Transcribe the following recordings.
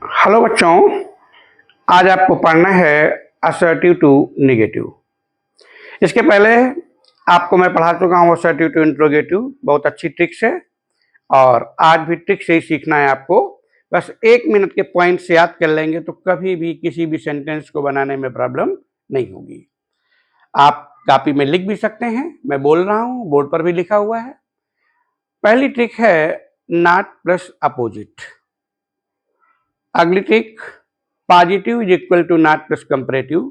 Hello बच्चों, आज आपको पढ़ना है असर्टिव टू नेगेटिव। इसके पहले आपको मैं पढ़ा चुका हूँ असर्टिव टू इंट्रोगेटिव, बहुत अच्छी ट्रिक्स है और आज भी ट्रिक से ही सीखना है आपको। बस 1 मिनट के पॉइंट से याद कर लेंगे तो कभी भी किसी भी सेंटेंस को बनाने में प्रॉब्लम नहीं होगी। आप कॉपी में लिख भी सकते हैं, मैं बोल रहा हूँ, बोर्ड पर भी लिखा हुआ है। पहली ट्रिक है नॉट प्लस अपोजिट। अगली trick positive is equal to not plus comparative.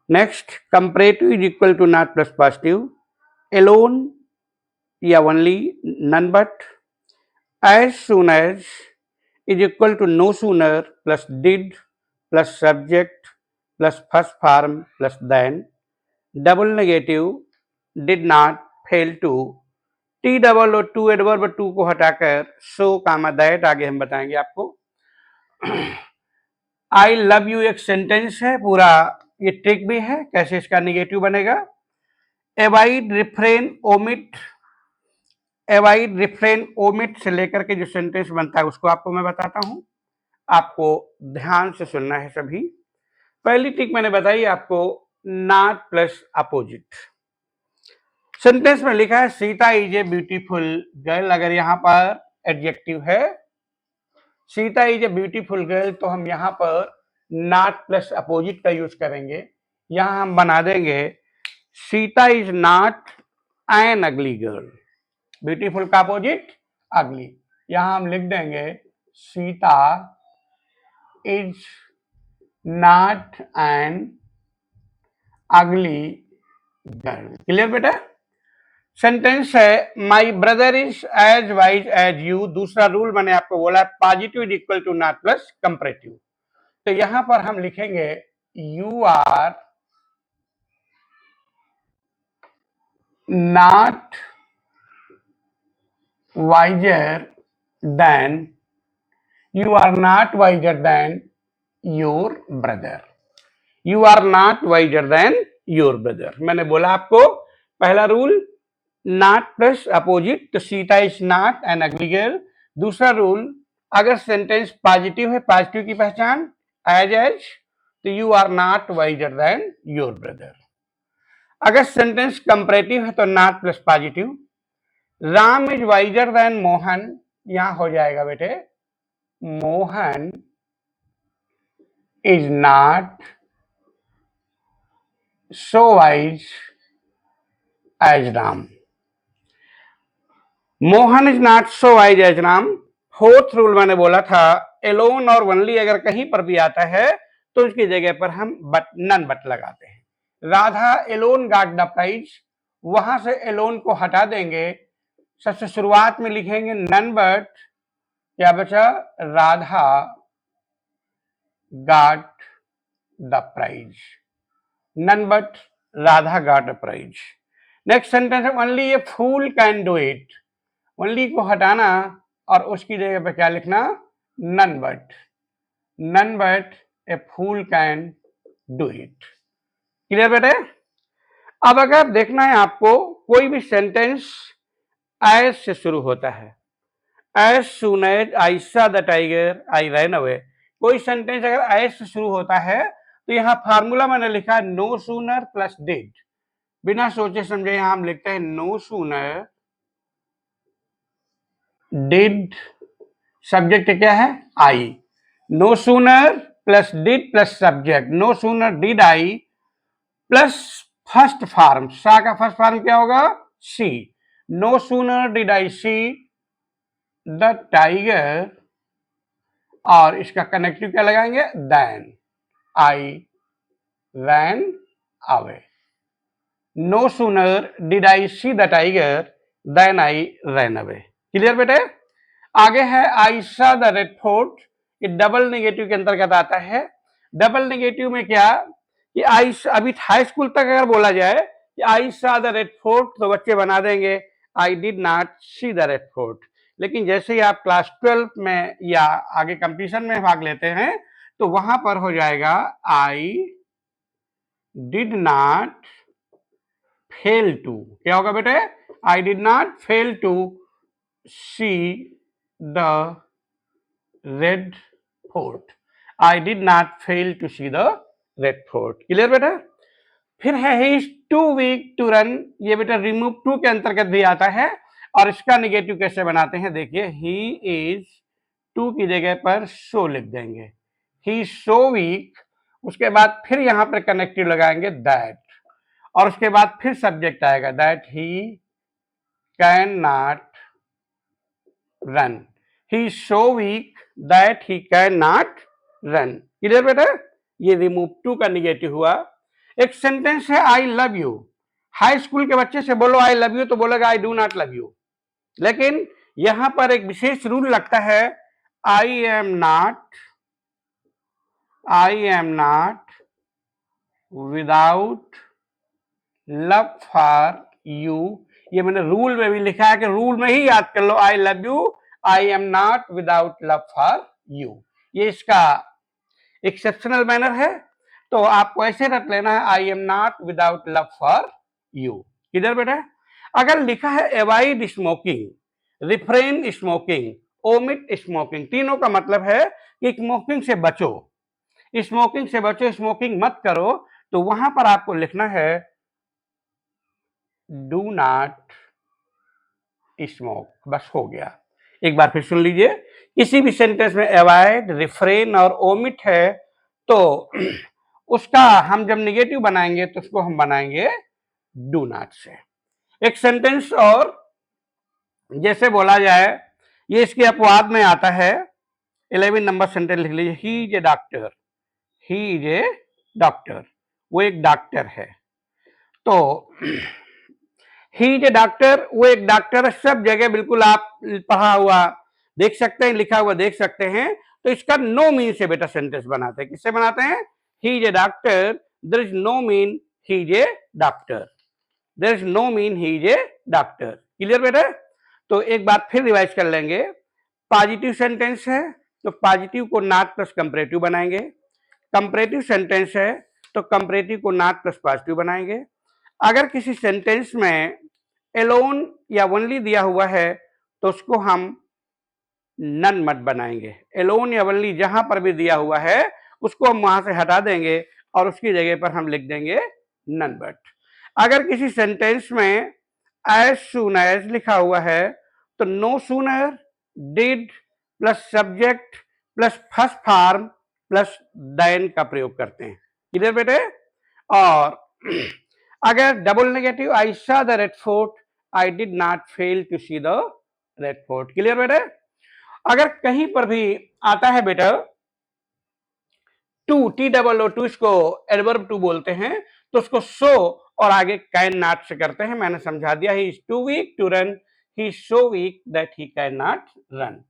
Next comparative is equal to not plus positive. alone या only, none but, as soon as is equal to no sooner plus did plus subject plus first form plus then, double negative did not, fail to, T double और to adverb to को हटाकर सो कामा that आगे हम बताएंगे आपको। आई love you एक sentence है पूरा, ये ट्रिक भी है कैसे इसका निगेटिव बनेगा। Avoid refrain omit, avoid refrain omit से लेकर के जो सेंटेंस बनता है उसको आपको मैं बताता हूं, आपको ध्यान से सुनना है सभी। पहली ट्रिक मैंने बताई आपको नॉट प्लस अपोजिट। सेंटेंस में लिखा है Sita is a beautiful girl, अगर यहां पर एडजेक्टिव है Sita is a beautiful girl तो हम यहां पर नॉट प्लस अपोजिट का यूज करेंगे। यहां हम बना देंगे Sita is not an ugly girl. Beautiful का अपोजिट अगली, यहां हम लिख देंगे Sita is not an ugly girl. Clear बेटा। सेंटेंस है my brother is as wise as you. दूसरा रूल मैंने आपको बोला positive is equal to not plus comparative, तो यहां पर हम लिखेंगे you are not wiser than, you are not wiser than your brother, you are not wiser than your brother। मैंने बोला आपको पहला रूल नॉट प्लस अपोजिट, तो Sita is not an ugly girl. दूसरा रूल अगर सेंटेंस पॉजिटिव है, positive की पहचान एज, तो you are not wiser than your brother. अगर सेंटेंस कंपैरेटिव है तो not plus positive. Ram is wiser than Mohan, यहां हो जाएगा बेटे Mohan is not so wise as Ram, Mohan is not so wise as Ram. Fourth rule मैंने बोला था एलोन और ओनली अगर कहीं पर भी आता है तो उसकी जगह पर हम बट नन बट लगाते हैं। Radha alone got the prize, वहां से एलोन को हटा देंगे, सबसे शुरुआत में लिखेंगे नन बट, क्या बचा Radha got the prize, none but Radha got the prize. Next sentence है only a fool can do it, only को हटाना और उसकी जगह पे क्या लिखना none but, none but a fool can do it. Clear बेटे। अब अगर देखना है आपको कोई भी सेंटेंस एज से शुरू होता है, as soon as I saw the tiger I ran away, कोई सेंटेंस अगर एज से शुरू होता है तो यहाँ फार्मूला मैंने लिखा है नो सूनर प्लस डिड। बिना सोचे समझे यहां हम लिखते हैं नो सूनर डिड, सब्जेक्ट क्या है I, no sooner plus did plus subject, no sooner did I plus first form, saw का फर्स्ट फॉर्म क्या होगा see, no sooner did I see the tiger, और इसका कनेक्टिव क्या लगाएंगे then I ran away, no sooner did I see the tiger then I ran away. Clear बेटे। आगे है I saw the Red Fort, ये डबल नेगेटिव के अंतर्गत आता है। डबल नेगेटिव में क्या कि आई, अभी हाई स्कूल तक अगर बोला जाए कि आई सॉ द रेड फोर्ट तो बच्चे बना देंगे आई did not C the Red fort, लेकिन जैसे ही आप क्लास 12 में या आगे कंपटीशन में भाग लेते हैं तो वहां पर हो जाएगा I did not fail to, क्या होगा बेटे I did not fail to see the Red Fort. I did not fail to see the Red Fort. Clear बेटा? फिर है he is too weak to run. ये बेटा रिमूव टू के अंतर्गत भी आता है और इसका निगेटिव कैसे बनाते हैं देखिए, ही इज टू की जगह पर सो लिख देंगे, ही सो वीक। उसके बाद फिर यहां पर कनेक्टिव लगाएंगे दैट, और उसके बाद फिर सब्जेक्ट आएगा that he can not run. He so weak that he can not run. Clear बेटा? ये रिमूव टू का निगेटिव हुआ। एक सेंटेंस है I love you. High school के बच्चे से बोलो आई लव यू तो बोलेगा I do not love you, लेकिन यहां पर एक विशेष रूल लगता है, आई am not without love for you. ये मैंने रूल में भी लिखा है कि रूल में ही याद कर लो, I love you, I am not without love for you. ये इसका एक्सेप्शनल मैनर है, तो आपको ऐसे रख लेना है, आई am not without love for you. किधर बेटा? अगर लिखा है avoid smoking, refrain smoking, omit smoking, तीनों का मतलब है कि स्मोकिंग से बचो, स्मोकिंग से बचो, स्मोकिंग मत करो, तो वहां पर आपको लिखना है डू नॉट स्मोक। बस हो गया। एक बार फिर सुन लीजिए, किसी भी सेंटेंस में अवॉइड, रिफ्रेन और ओमिट है तो उसका हम जब निगेटिव बनाएंगे तो उसको हम बनाएंगे डू नॉट से। एक सेंटेंस और जैसे बोला जाए, ये इसके अपवाद में आता है, 11 नंबर सेंटेंस लिख लीजिए, ही is a doctor, he is a doctor, वो एक डॉक्टर है। तो ही इज ए डॉक्टर, वो एक डॉक्टर है, सब जगह बिल्कुल आप पढ़ा हुआ देख सकते हैं, लिखा हुआ देख सकते हैं। तो इसका नो मीन से बेटा सेंटेंस बनाते हैं। किससे बनाते हैं? He is a doctor, there is no mean he is a doctor, there is no mean he is a doctor. Clear बेटा? तो एक बार फिर रिवाइज कर लेंगे। पॉजिटिव सेंटेंस है तो पॉजिटिव को नॉट प्लस कंपैरेटिव बनाएंगे, कंपैरेटिव सेंटेंस है तो कंपैरेटिव को नॉट प्लस पॉजिटिव बनाएंगे। अगर किसी सेंटेंस में एलोन या ओनली दिया हुआ है तो उसको हम नन मत बनाएंगे। एलोन या ओनली जहां पर भी दिया हुआ है उसको हम वहां से हटा देंगे और उसकी जगह पर हम लिख देंगे नन बट। अगर किसी सेंटेंस में एज सून एज लिखा हुआ है तो no sooner, did plus subject plus first form plus than का प्रयोग करते हैं। क्लियर बेटे? और अगर double negative, I saw the Red Fort, I did not fail to see the Red Fort. Clear बेटे? अगर कहीं पर भी आता है बेटा too, T double O too, इसको एडवर्ब टू बोलते हैं, तो उसको सो और आगे कैन नॉट से करते हैं। मैंने समझा दिया, he is too weak to run, he is so weak that he can not run.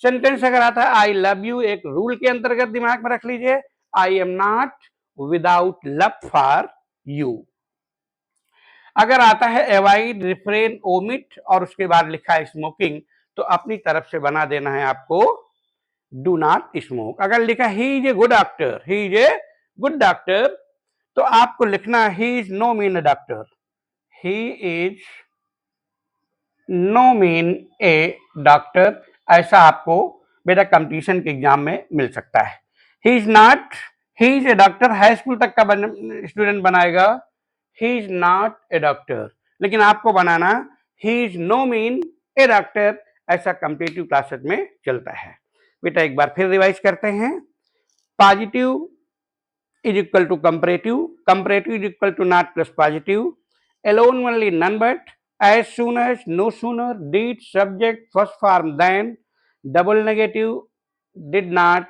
Sentence अगर आता है आई लव यू, एक रूल के अंतर्गत दिमाग में रख लीजिए, I am not without love for you. अगर आता है अवॉइड, रिफ्रेन, ओमिट और उसके बाद लिखा है स्मोकिंग, तो अपनी तरफ से बना देना है आपको डू नॉट स्मोक। अगर लिखा he is a good doctor, he is a good doctor, तो आपको लिखना he is no mean a doctor, he is no mean a doctor. ऐसा आपको बेटा कंपटीशन के एग्जाम में मिल सकता है। He is not, he is a doctor high school तक का स्टूडेंट बनाएगा he is not a doctor, लेकिन आपको बनाना he is no mean a doctor, ऐसा कॉम्पिटिटिव क्लासेस में चलता है। बेटा एक बार फिर रिवाइज करते हैं। Positive is equal to comparative, comparative is equal to not plus positive, alone only none but, as soon as, no sooner, did, subject, first form, then, double negative, did not,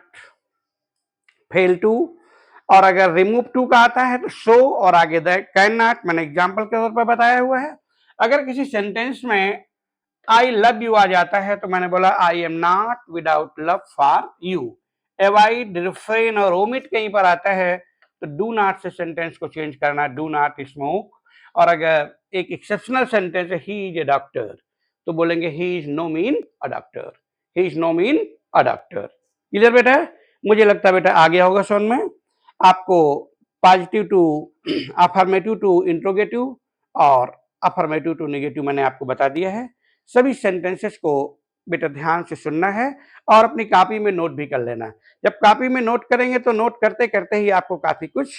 fail to। और अगर remove to का आता है तो show और आगे that, can not, मैंने example के तौर पर बताया हुआ है। अगर किसी सेंटेंस में आई लव यू आ जाता है तो मैंने बोला आई am not without love for you. Avoid, refrain और ओमिट कहीं पर आता है तो डू नॉट से सेंटेंस को चेंज करना, डू नॉट स्मोक। और अगर एक एक्सेप्शनल सेंटेंस है ही इज ए डॉक्टर तो बोलेंगे he is no mean a doctor, he is no mean a doctor. Clear बेटा? मुझे लगता है बेटा आ गया होगा समझ में। आपको positive to affirmative to interrogative और अफर्मेटिव टू नेगेटिव मैंने आपको बता दिया है। सभी सेंटेंसेस को बेटा ध्यान से सुनना है और अपनी कॉपी में नोट भी कर लेना है। जब कॉपी में नोट करेंगे तो नोट करते करते ही आपको काफी कुछ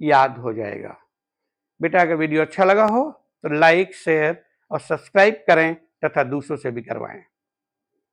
याद हो जाएगा। बेटा अगर वीडियो अच्छा लगा हो तो लाइक, शेयर और सब्सक्राइब करें तथा दूसरों से भी करवाएं।